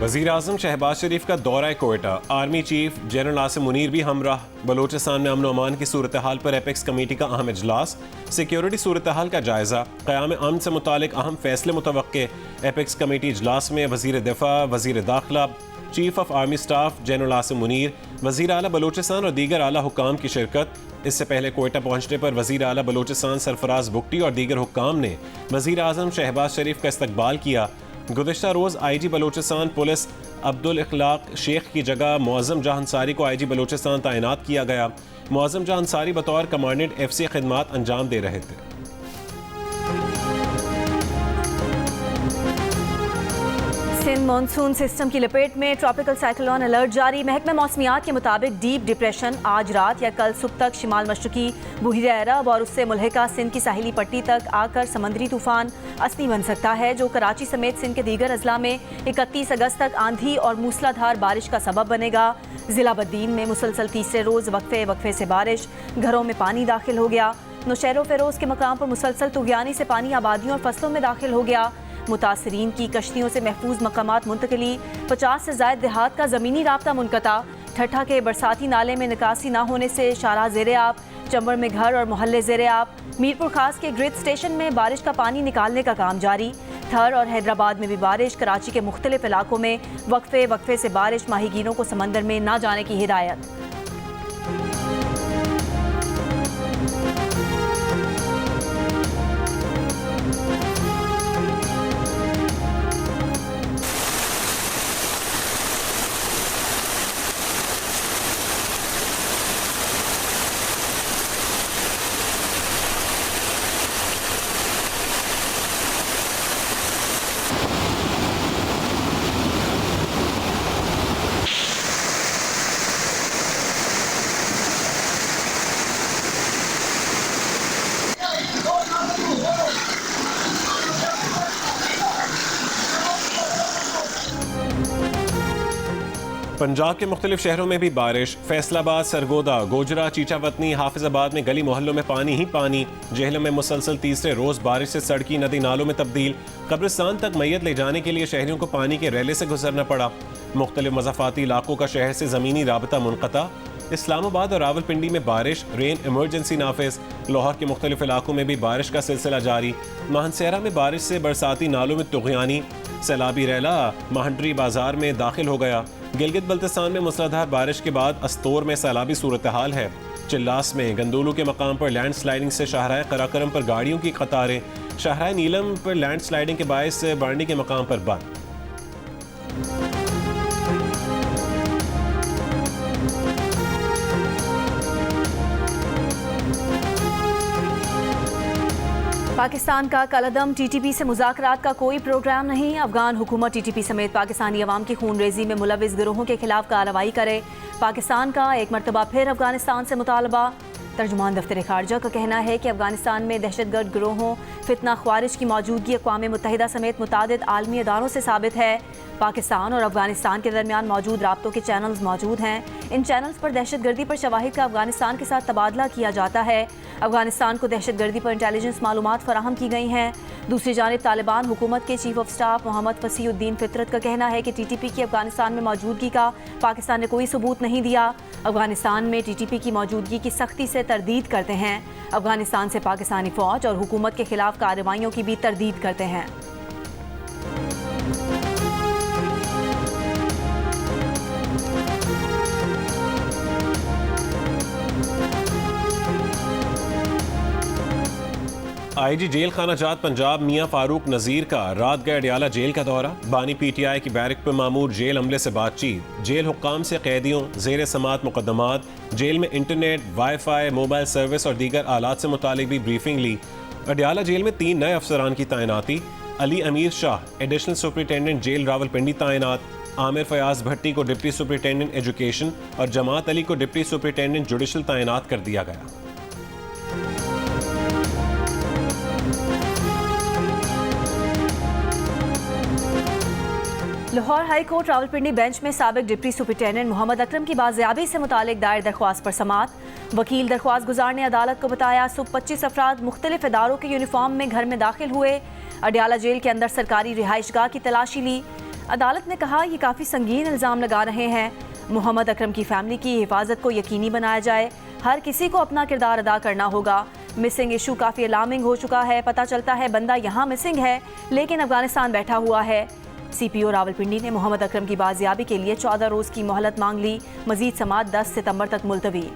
वज़ीर आज़म शहबाज शरीफ का दौरा Quetta, army chief general Asim Munir भी हमराह। बलोचिस्तान में अमन व अमान की सूरत हाल पर एपेक्स कमेटी का अहम इजलास, सिक्योरिटी सूरत हाल का जायजा, क़याम अमन से मुतालिक अहम फैसले मुतवक्के। एपेक्स कमेटी इजलास में वज़ीर दिफा, वज़ीर दाखिला, chief of army staff general Asim Munir, वज़ीर आला बलोचिस्तान और दीगर आला हुक्काम की शिरकत। इससे पहले कोयटा पहुंचने पर वज़ीर आला बलोचिस्तान सरफराज बुगटी और दीगर हुक्काम ने वज़ीर आज़म शहबाज शरीफ का इस्तकबाल किया। गुज़िश्ता रोज़ IG बलोचिस्तान पुलिस अब्दुल इखलाक शेख की जगह मुअज़्ज़म जहां अंसारी को IG बलोचिस्तान तैनात किया गया। मुअज़्ज़म जहां अंसारी बतौर कमांडेंट FC खिदमात अंजाम दे रहे थे। सिंध मानसून सिस्टम की लपेट में, ट्रॉपिकल साइक्लोन अलर्ट जारी। महकमा मौसमियात के मुताबिक डीप डिप्रेशन आज रात या कल सुबह तक शिमाल मशरकी बूहिर अरब और उससे मुल्हिका सिंध की साहिली पट्टी तक आकर समंदरी तूफान असनी बन सकता है, जो कराची समेत सिंध के दीगर अजला में 31 अगस्त तक आंधी और मूसलाधार बारिश का सबब बनेगा। जिला बद्दीन में मुसलसल तीसरे रोज वक्फे से बारिश, घरों में पानी दाखिल हो गया। नौशहरो फेरोज के मकाम पर मुसलसल तुगयानी से पानी आबादियों और फसलों में दाखिल हो गया। मुतासरीन की कश्तियों से महफूज मकामात मुंतकिली, 50 से ज़ायद देहात का ज़मीनी राब्ता मुनक़ता। ठट्ठा के बरसाती नाले में निकासी ना होने से शाहराह ज़ेरे आब, चंबड़ में घर और मोहल्ले ज़ेरे आब। मीरपुर खास के ग्रिड स्टेशन में बारिश का पानी निकालने का काम जारी। थर और हैदराबाद में भी बारिश, कराची के मुख्तलिफ इलाकों में वक्फे से बारिश, माहीगीरों को समंदर में ना जाने की हिदायत। पंजाब के मुख्तलिफ शहरों में भी बारिश। फैसलाबाद, सरगोदा, गोजरा, चीचावतनी, हाफिजाबाद में गली मोहल्लों में पानी ही पानी। जेहलों में मुसलसल तीसरे रोज बारिश से सड़की नदी नालों में तब्दील। कब्रिस्तान तक मैयत ले जाने के लिए शहरियों को पानी के रैले से गुजरना पड़ा। मुख्तलिफ मज़ाफ़ाती इलाकों का शहर से ज़मीनी राबता मुनक़ता। इस्लामाबाद और रावलपिंडी में बारिश, रेन इमरजेंसी नाफिज। लाहौर के मुख्तलिफ इलाकों में भी बारिश का सिलसिला जारी। मानसेरा में बारिश से बरसाती नालों में तुग़यानी। सैलाबी रैला महंडरी बाजार में दाखिल हो गया। गिलगित बल्तिस्तान में मूसलाधार बारिश के बाद अस्तोर में सैलाबी सूरत हाल है। चिल्लास में गंदोलू के मकाम पर लैंड स्लाइडिंग से शाहराह कराकरम पर गाड़ियों की कतारें। शाहराह नीलम पर लैंड स्लाइडिंग के बायस बारनी के मकाम पर बंद। पाकिस्तान का कलअदम, TTP से मुज़ाकरात का कोई प्रोग्राम नहीं। अफगान हुकूमत TTP समेत पाकिस्तानी अवाम की खून रेजी में मुलविस गिरोहों के खिलाफ कार्रवाई करे। पाकिस्तान का एक मरतबा फिर अफगानिस्तान से मुतालबा। तर्जुमान दफ्तर खारजा का कहना है कि अफगानिस्तान में दहशतगर्द गिरोहों, फितना ख्वारिज की मौजूदगी अक़वाम मुत्तहिदा समेत मुतादिद आलमी अदारों से साबित है। पाकिस्तान और अफगानिस्तान के दरमियान मौजूद राब्तों के चैनल्स मौजूद हैं। इन चैनल्स पर दहशतगर्दी पर शवाहिद का अफगानिस्तान के साथ तबादला किया जाता है। अफगानिस्तान को दहशतगर्दी पर इंटेलिजेंस मालूमात फराहम की गई हैं। दूसरी जानिब तालिबान हुकूमत के chief of staff Mohammad Fasihuddin Fitrat का कहना है कि TTP की अफगानिस्तान में मौजूदगी का पाकिस्तान ने कोई सबूत नहीं दिया। अफगानिस्तान में TTP की मौजूदगी की सख्ती से तरदीद करते हैं। अफगानिस्तान से पाकिस्तानी फौज और हुकूमत के खिलाफ कार्रवाइयों की भी तरदीद करते हैं। IG जेल खाना जात पंजाब मियां फारूक नज़ीर का रात गए अडियाला जेल का दौरा। बानी PTI की बैरक पर मामूर जेल अमले से बातचीत। जेल हुक्काम से कैदियों ज़ेर समात मुकदमात, जेल में इंटरनेट, वाईफाई, मोबाइल सर्विस और दीगर आलात से मुतालिक भी ब्रीफिंग ली। अडियाला जेल में 3 नए अफसरान की तैनाती। Ali Amir Shah additional superintendent jail Rawalpindi तैनात। आमिर फयाज भट्टी को डिप्टी सुपरिटेंडेंट एजुकेशन और जमात अली को डिप्टी सुपरिटेंडेंट जुडिशल तैनात कर दिया गया। Lahore high court Rawalpindi bench में साबिक डिप्टी सुपरिटेंडेंट मोहम्मद अकरम की बाजियाबी से मुतालिक दायर दरख्वास्त पर समात। वकील दरख्वास्त गुजार ने अदालत को बताया सुबह 25 अफराद मुख्तलिफ इदारों के यूनिफॉर्म में घर में दाखिल हुए। अडियाला जेल के अंदर सरकारी रिहाइशगाह की तलाशी ली। अदालत ने कहा ये काफ़ी संगीन इल्ज़ाम लगा रहे हैं। मोहम्मद अकरम की फैमिली की हिफाजत को यकीनी बनाया जाए। हर किसी को अपना किरदार अदा करना होगा। मिसिंग इशू काफ़ी अलार्मिंग हो चुका है। पता चलता है बंदा यहाँ मिसिंग है लेकिन अफगानिस्तान बैठा हुआ है। CPO रावलपिंडी ने मोहम्मद अकरम की बाजियाबी के लिए 14 रोज़ की मोहलत मांग ली। मजीद समाअत 10 सितंबर तक मुलतवी।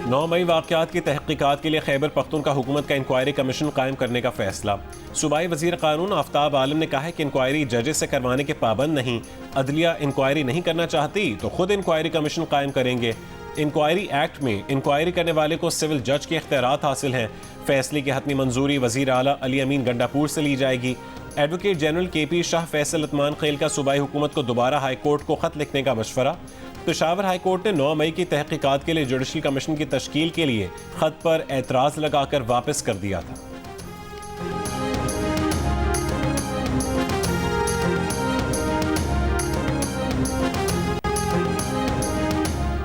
9 मई वाक़यात की तहक़ीक़ात के लिए खैबर पख्तूनख्वा हुकूमत का इंक्वायरी कमीशन कायम करने का फैसला। सूबाई वज़ीर क़ानून आफ्ताब आलम ने कहा है कि इंक्वायरी जजेस से करवाने के पाबंद नहीं। अदलिया इंक्वायरी नहीं करना चाहती तो खुद इंक्वायरी कमीशन कायम करेंगे। इंक्वायरी एक्ट में इंक्वायरी करने वाले को सिविल जज के इख्तियारात हासिल हैं। फैसले की हतमी मंजूरी वज़ीर आला अली अमीन गंडापुर से ली जाएगी। Advocate general KP Shah Faisal Utman Khel का सूबाई हुकूमत को दोबारा हाई कोर्ट को खत लिखने का मशवरा। पेशावर हाई कोर्ट ने 9 मई की तहक़ीक़ात के लिए जुडिशल कमीशन की तश्कील के लिए खत पर एतराज़ लगाकर वापस कर दिया था।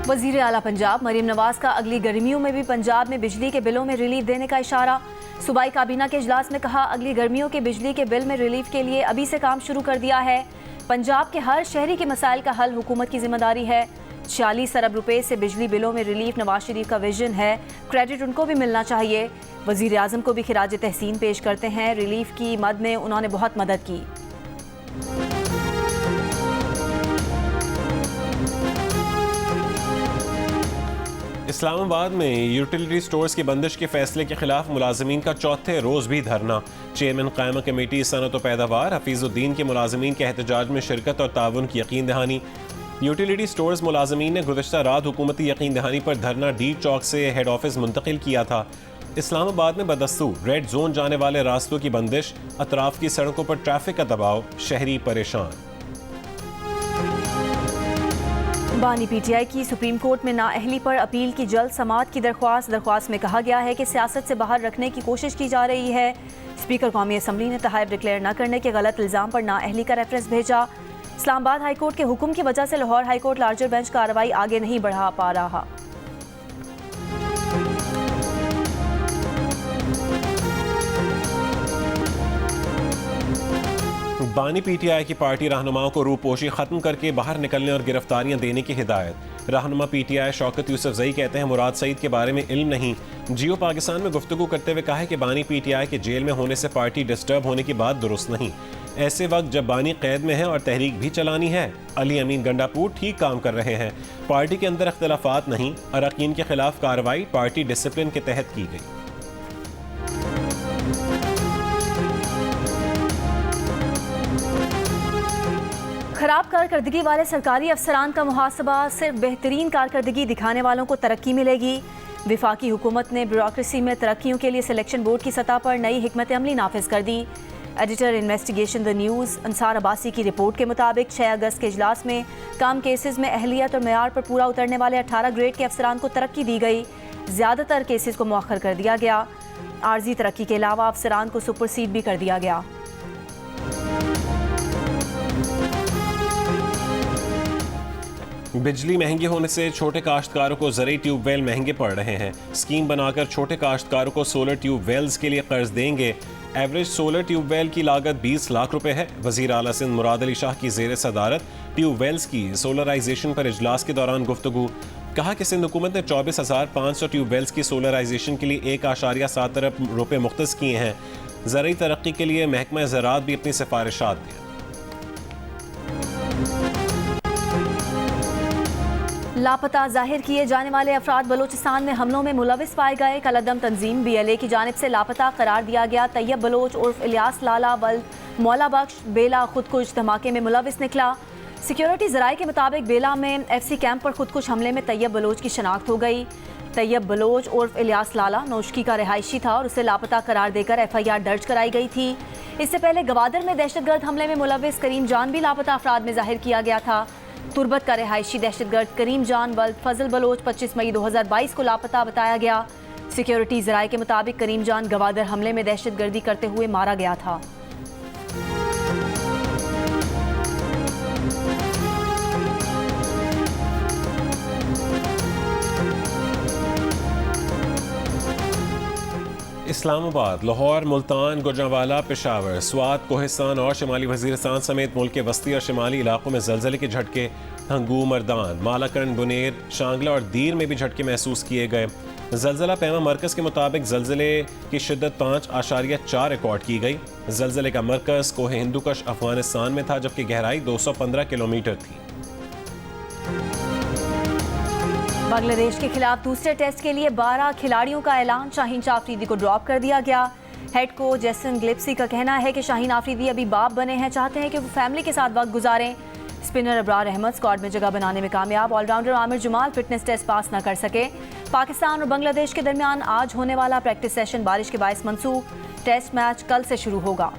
वज़ीर आला पंजाब मरीम नवाज का अगली गर्मियों में भी पंजाब में बिजली के बिलों में रिलीफ देने का इशारा। सूबाई काबीना के इजलास में कहा अगली गर्मियों के बिजली के बिल में रिलीफ के लिए अभी से काम शुरू कर दिया है। पंजाब के हर शहरी के मसाइल का हल हुकूमत की जिम्मेदारी है। 46 अरब रुपए से बिजली बिलों में रिलीफ नवाज शरीफ का विजन है। क्रेडिट उनको भी मिलना चाहिए। वज़ीर आज़म को भी खिराज तहसीन पेश करते हैं। रिलीफ की मद में उन्होंने बहुत मदद की। इस्लामाबाद में यूटिलिटी स्टोर्स की बंदिश के फैसले के खिलाफ मुलाजमीन का चौथे रोज भी धरना। चेयरमैन कायमा कमेटी सनत व पैदावार हफीजुद्दीन के मुलाजमीन के एहतजाज में शिरकत और ताउन की यकीन दहानी। यूटिलिटी स्टोर्स मुलाजमीन ने गुज़श्ता रात हुकूमती यकीन दहानी पर धरना डी चौक से हेड ऑफिस मुंतकिल किया था। इस्लामाबाद में बदस्तूर रेड जोन जाने वाले रास्तों की बंदिश, अतराफ की सड़कों पर ट्रैफिक का दबाव, शहरी परेशान। बानी PTI की सुप्रीम कोर्ट में नाअहली पर अपील की जल्द समाअत की दरख्वास्त में कहा गया है कि सियासत से बाहर रखने की कोशिश की जा रही है। स्पीकर कौमी असम्बली ने तहाइफ डिक्लेयर न करने के गलत इल्ज़ाम पर नाअहली का रेफरेंस भेजा। इस्लामाबाद हाई कोर्ट के हुक्म की वजह से Lahore high court larger bench कार्रवाई आगे नहीं बढ़ा पा रहा। बानी PTI की पार्टी रहनुमाओं को रूपोशी खत्म करके बाहर निकलने और गिरफ्तारियां देने की हिदायत। रहनुमा PTI शौकत यूसुफजई कहते हैं मुराद सईद के बारे में इल्म नहीं। जियो पाकिस्तान में गुफ्तगू करते हुए कहा है कि बानी PTI के जेल में होने से पार्टी डिस्टर्ब होने की बात दुरुस्त नहीं। ऐसे वक्त जब बानी कैद में है और तहरीक भी चलानी है, अली अमीन गंडापुर ठीक काम कर रहे हैं। पार्टी के अंदर इख्तलाफात नहीं, अरकान के खिलाफ कार्रवाई पार्टी डिसिप्लिन के तहत की गई। खराब कारकर्दगी वाले सरकारी अफसरान का मुहासबा, सिर्फ बेहतरीन कारकर्दगी दिखाने वालों को तरक्की मिलेगी। विफाकी हुकूमत ने ब्यूरोक्रेसी में तरक्कियों के लिए सिलेक्शन बोर्ड की सतह पर नई हिकमत अमली नाफिज कर दी। Editor investigation the news Ansar Abbasi की रिपोर्ट के मुताबिक 6 अगस्त के इजलास में काम केसेस में अहलियत और मेयार पर पूरा उतरने वाले 18 ग्रेड के अफसरान को तरक्की दी गई। ज़्यादातर केसेस को मुअख्खर कर दिया गया। आर्जी तरक्की के अलावा अफसरान को सुपरसीड भी कर दिया गया। बिजली महंगी होने से छोटे काश्तकारों को ज़रूरी ट्यूबवेल महंगे पड़ रहे हैं। स्कीम बनाकर छोटे काश्तकारों को सोलर ट्यूबवेल्स के लिए कर्ज देंगे। एवरेज सोलर ट्यूबवेल की लागत 20 लाख रुपए है। वज़ीर आला सिंध मुराद अली शाह की ज़ेर सदारत ट्यूबवेल्स की सोलराइजेशन पर इजलास के दौरान गुफ्तगू। कहा कि सिंध हुकूमत ने 24,500 ट्यूबवेल्स की सोलराइजेशन के लिए 1.7 अरब रुपए मुख्तस किए हैं। ज़रूरी तरक्की के लिए महकमा ज़राअत भी अपनी सिफारिशात दें। लापता जाहिर किए जाने वाले अफराद बलोचिस्तान में हमलों में मुलविस पाए गए। कलअदम तंजीम BLA की जानिब से लापता करार दिया गया तैयब बलोच उर्फ इलियास लाला वल मौला बख्श बेला खुदकुश धमाके में मुलविस निकला। सिक्योरिटी ज़राए के मुताबिक बेला में FC कैंप पर खुदकुश हमले में तैयब बलोच की शनाख्त हो गई। तैयब बलोच उर्फ इलियास लाला नौशकी का रिहायशी था और उसे लापता करार देकर FIR दर्ज कराई गई थी। इससे पहले गवादर में दहशतगर्द हमले में मुलविस करीम जान भी लापता अफराद में जाहिर किया गया था। तुर्बत का रिहायशी दहशतगर्द करीम जान वल्द फजल बलोच 25 मई 2022 को लापता बताया गया। सिक्योरिटी ज़राए के मुताबिक करीम जान गवादर हमले में दहशतगर्दी करते हुए मारा गया था। इस्लामाबाद, लाहौर, मुल्तान, गुजरांवाला, पेशावर, स्वात, कोहिस्तान और शिमाली वजीरिस्तान समेत मुल्क के वस्ती और शिमाली इलाकों में जलजले के झटके। हंगू, मर्दान, मालाकरण, बुनेर, शांगला और दीर में भी झटके महसूस किए गए। जलजला पैमा मरकज़ के मुताबिक जलजले की शिद्दत 5.4 रिकॉर्ड की गई। जलजले का मरकज़ कोहे हिंदुकश अफगानिस्तान में था, जबकि गहराई 215 किलोमीटर थी। बांग्लादेश के खिलाफ दूसरे टेस्ट के लिए 12 खिलाड़ियों का ऐलान। शाहीन शाह अफरीदी को ड्रॉप कर दिया गया। हेड कोच जेसन गिलिप्सी का कहना है कि शाहीन अफरीदी अभी बाप बने हैं, चाहते हैं कि वो फैमिली के साथ वक्त गुजारें। स्पिनर अबरार अहमद स्क्वाड में जगह बनाने में कामयाब। All rounder Aamir Jamal fitness test pass न कर सके। पाकिस्तान और बांग्लादेश के दरमियान आज होने वाला प्रैक्टिस सेशन बारिश के बायस मंसूख। टेस्ट मैच कल से शुरू होगा।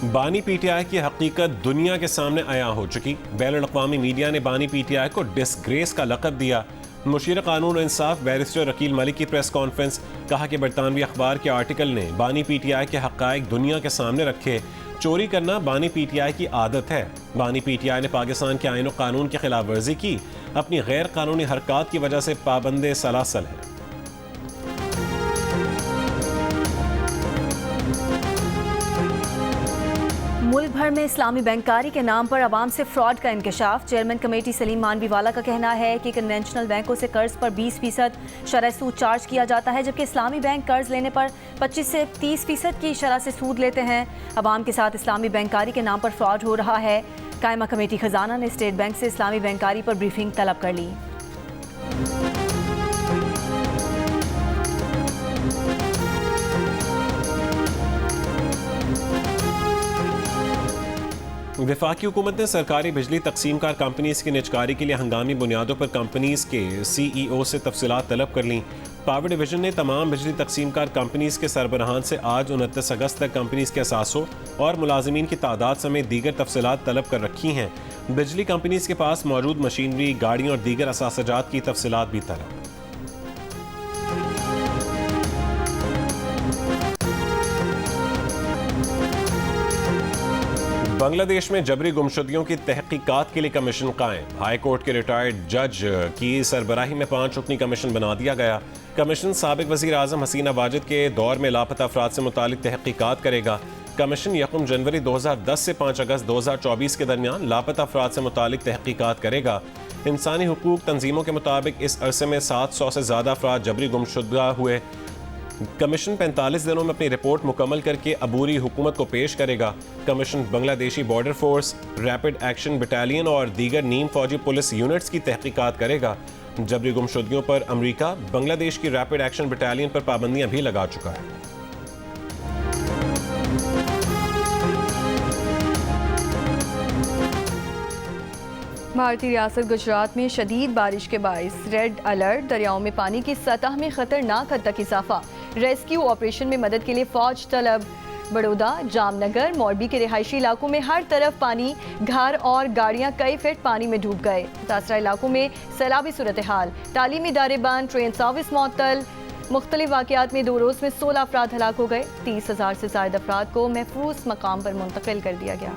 बानी पीटीआई की हकीकत दुनिया के सामने आया हो चुकी। बैनुल अक़वामी मीडिया ने बानी पीटीआई को डिसग्रेस का लक़ब दिया। मुशीर कानून और इंसाफ बैरिस्टर अकील मलिक की प्रेस कॉन्फ्रेंस। कहा कि बरतानवी अखबार के आर्टिकल ने बानी पीटीआई के हक़ाइक़ दुनिया के सामने रखे। चोरी करना बानी पीटीआई की आदत है। बानी पीटीआई ने पाकिस्तान के आईन और कानून की खिलाफ वर्जी की। अपनी गैर कानूनी हरकत की वजह से पाबंदे सलासल है। मुल्क भर में इस्लामी बैंकारी के नाम पर अवाम से फ्रॉड का इंकशाफ। चेयरमैन कमेटी सलीम मानवीवाला का कहना है कि कन्वेंशनल बैंकों से कर्ज पर 20% शरह सूद चार्ज किया जाता है, जबकि इस्लामी बैंक कर्ज लेने पर 25 से 30% की शरह से सूद लेते हैं। अवाम के साथ इस्लामी बैंकारी के नाम पर फ्रॉड हो रहा है। कायमा कमेटी खजाना ने स्टेट बैंक से इस्लामी बैंकारी पर ब्रीफिंग तलब कर ली। वफाकी हुकूमत ने सरकारी बिजली तकसीमकार कंपनीज की निजकारी के लिए हंगामी बुनियादों पर कंपनीज के CEO से तफसीलात तलब कर लीं। पावर डिवीजन ने तमाम बिजली तकसीमकार कंपनीज के सरबराहान से आज 29 अगस्त तक कंपनीज के असासों और मुलाजिमीन की तादाद समेत दीगर तफसीलात तलब कर रखी हैं। बिजली कंपनीज के पास मौजूद मशीनरी, गाड़ियों और दीगर असासाजात की तफसीलात भी तलब। बांग्लादेश में जबरी गुमशुदगियों की तहकीकात के लिए कमीशन कायम। हाई कोर्ट के रिटायर्ड जज की सरबराही में 5 रुकनी कमीशन बना दिया गया। कमीशन साबिक वज़ीर आज़म हसीना वाजिद के दौर में लापता अफराद से मुतालिक तहकीकात करेगा। कमीशन 1 जनवरी 2010 से 5 अगस्त 2024 के दरमियान लापता अफराद से मुतालिक तहकीकात करेगा। इंसानी हुकूक तंजीमों के मुताबिक इस अरसे में 700 से ज़्यादा अफराद जबरी गुमशुदा हुए। कमीशन 45 दिनों में अपनी रिपोर्ट मुकम्मल करके अबूरी हुकूमत को पेश करेगा। Commission Bangladeshi border force, rapid action battalion और दीगर नीम फौजी पुलिस यूनिट्स की तहकीकात करेगा। जबरी गुमशुदगियों पर अमरीका बांग्लादेश की रैपिड एक्शन बटालियन पर पाबंदियां भी लगा चुका है। भारतीय रियासत गुजरात में शदीद बारिश के बायस रेड अलर्ट। दरियाओं में पानी की सतह में खतरनाक हद तक इजाफा। रेस्क्यू ऑपरेशन में मदद के लिए फौज तलब। बड़ौदा, जामनगर, मोरबी के रिहायशी इलाकों में हर तरफ पानी। घर और गाड़ियां कई फीट पानी में डूब गए। मुतासरा इलाकों में सैलाबी सूरत हाल। तालीमी इदारे बंद, ट्रेन सर्विस मुअत्तल। मुख्तलिफ वाक़यात में 2 रोज़ में 16 अफराद हलाक हो गए। 30,000 से ज़ायद अफराद को महफूज मकाम पर मुंतकिल कर दिया गया।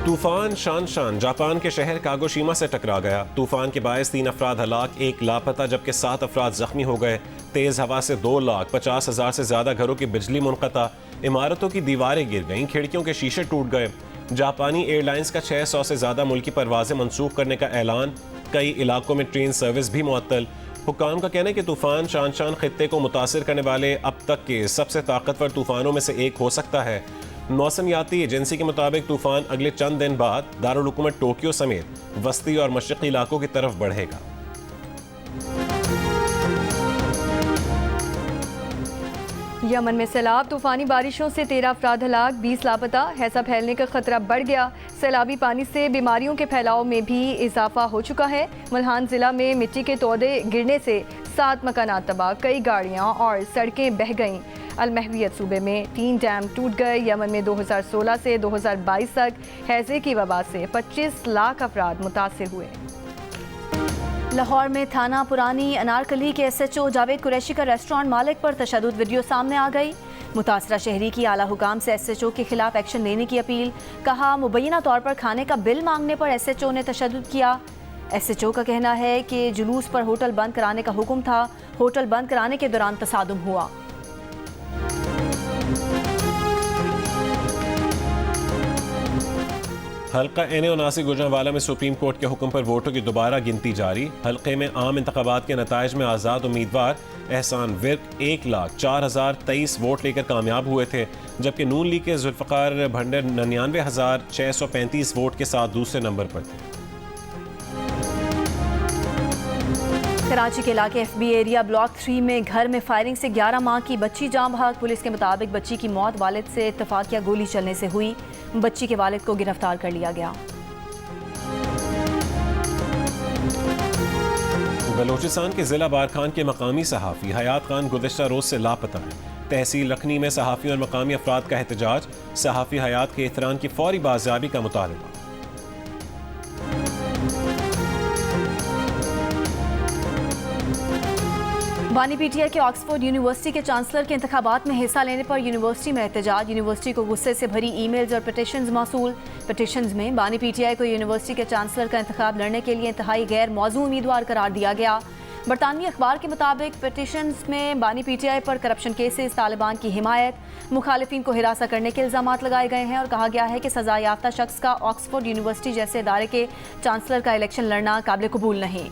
तूफान शान जापान के शहर कागोशीमा से टकरा गया। तूफान के बायस 3 अफराद हलाक, 1 लापता, जबकि 7 अफराद जख्मी हो गए। तेज़ हवा से 2,50,000 से ज़्यादा घरों की बिजली मुनक़ता। इमारतों की दीवारें गिर गईं, खिड़कियों के शीशे टूट गए। जापानी एयरलाइंस का 600 से ज़्यादा मुल्की परवाजें मनसूख करने का ऐलान। कई इलाकों में ट्रेन सर्विस भी मुअत्तल। हुक्काम का कहना है कि तूफान शान खित्ते को मुतासिर करने वाले अब तक के सबसे ताकतवर तूफानों में से एक हो सकता है। मौसमियाती एजेंसी के मुताबिक तूफान अगले चंद दिन बाद दारुल हुकूमत टोक्यो समेत वस्ती और मशरक़ी इलाकों की तरफ बढ़ेगा। यमन में सैलाब, तूफानी बारिशों से 13 अफराद हलाक, 20 लापता। हैजा फैलने का खतरा बढ़ गया। सैलाबी पानी से बीमारियों के फैलाव में भी इजाफा हो चुका है। मल्हान जिला में मिट्टी के तोदे गिरने से 7 मकानात तबाह, कई गाड़ियां और सड़कें बह गईं। अलमहवियत सूबे में 3 डैम टूट गए। यमन में 2016 से 2022 तक हैजे की वबा से 25 लाख अफराद मुतासिर हुए। लाहौर में थाना पुरानी अनारकली के SHO जावेद कुरैशी का रेस्टोरेंट मालिक पर तशद्दुद वीडियो सामने आ गई। मुतासरा शहरी की आला हुकाम से SHO के खिलाफ एक्शन लेने की अपील। कहा मुबैना तौर पर खाने का बिल मांगने पर SHO ने तशद्दुद किया। SHO का कहना है कि जुलूस पर होटल बंद कराने का हुक्म था। होटल बंद कराने के दौरान तसादुम हुआ। हल्का NA79 गुजरांवाला में सुप्रीम कोर्ट के हुक्म पर वोटों की दोबारा गिनती जारी। हल्के में आम इंतखाबात के नताइज में आज़ाद उम्मीदवार एहसान विर्क 1,04,023 वोट लेकर कामयाब हुए थे, जबकि नून लीग के जुल्फ़िकार भंडर 99,635 वोट के साथ दूसरे नंबर पर थे। कराची के इलाके FB एरिया ब्लॉक 3 में घर में फायरिंग से 11 माह की बच्ची जान बहक। पुलिस के मुताबिक बच्ची की मौत वालिद से इत्तफाकिया गोली चलने से हुई। बच्ची के वालिद को गिरफ्तार कर लिया गया। बलोचिस्तान के जिला बारखान के मकामी सहाफ़ी हयात खान गुज़श्ता रोज़ से लापता है। तहसील लखनी में सहाफ़ी और मकामी अफराद का एहतजाज। सहाफ़ी हयात के एहतराम की फौरी बाजियाबी का मुतालबा। बानी PTI के ऑक्सफोर्ड यूनिवर्सिटी के चांसलर के इंतखाबात में हिस्सा लेने पर यूनिवर्सिटी में एहतजाज। यूनिवर्सिटी को गुस्से से भरी ईमेल्स और पिटिशंस मौसूल। पिटिशंस में बानी PTI को यूनिवर्सिटी के चांसलर का इंतखाब लड़ने के लिए इंतहाई गैर मौजू उम्मीदवार करार दिया गया। बरतानवी अखबार के मुताबिक पिटिशंस में बानी PTI पर करप्शन केसेस, तालिबान की हिमायत, मुखालिफिन को हिरासा करने के इल्जाम लगाए गए हैं और कहा गया है कि सजा याफ्ता शख्स का ऑक्सफोर्ड यूनिवर्सिटी जैसे इदारे के चांसलर का इलेक्शन लड़ना काबिल कबूल नहीं।